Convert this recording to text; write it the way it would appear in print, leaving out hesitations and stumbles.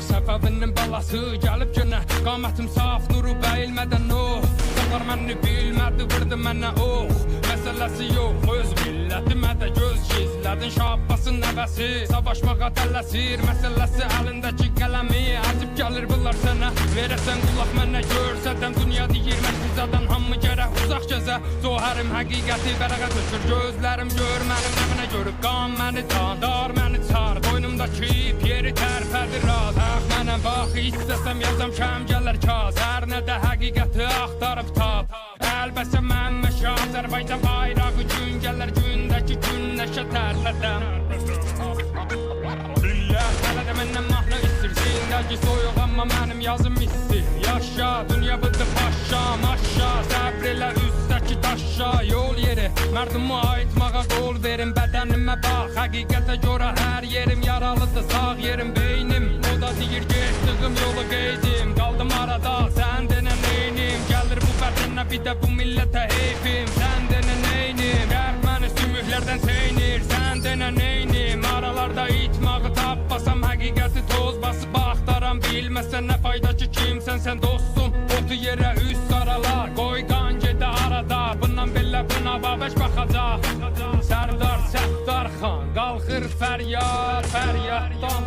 Səbəbinin balası gəlib günə, qamətim saf, nuru bəyilmədən oh. Dağlar məni bilmədi, vurdu mənə oh. Məsələsi yox, öz millətimə də göz gizlədin. Şabbasın nəvəsi, savaşmağa tələsir. Məsələsi əlindəki qələmi, əzib gəlir bunlar sənə. Verəsən qulaq mənə görsədəm, dünya deyir mən sizadan hamı gərək uzaq gəzə. Zohərim həqiqəti vərəqə tökür, gözlərim görmənim nəminə görüb. Qan məni dar, məni çar, boynumdakı ip yeri tərpədir raz. Mənəm bax, istəsəm yazam şəm gələr kaz. Hər nədə həqiqəti axtarıb tap. Əlbəsə mən məşə Azərbaycan bayrağı gün gələr, gündəki günləşə tərlədəm. Dünya hələ də məndən mahnı istir, zindəki soyuq amma mənim yazım istir. Yaşa, dünya bıdı paşa, maşa, səbr elə üstdəki daşa. Yol yeri, mərdummu aytmağa qol verin, bədənimə bax. Həqiqətə görə hər yerim yaralıdır, sağ yerim beynim. O da deyir getdiyim yolu qeydim, qaldım arada, sən denə neynim. Gəlir bu bədənə bir də bu millətə heyfim. Sən denə neynim, qərb məni sümüklərdən seynir. Sən denə neynim, aralarda itmağı tapmasam. Həqiqəti toz basıb axtaram, bilməsən nə fayda ki kimsən sən dostum. Otu yerə üst aralar, qoy qan gedə arada. Bundan belə buna babəş baxacaq. Sərdar Səttar xan qalxır fəryad, fəryaddan.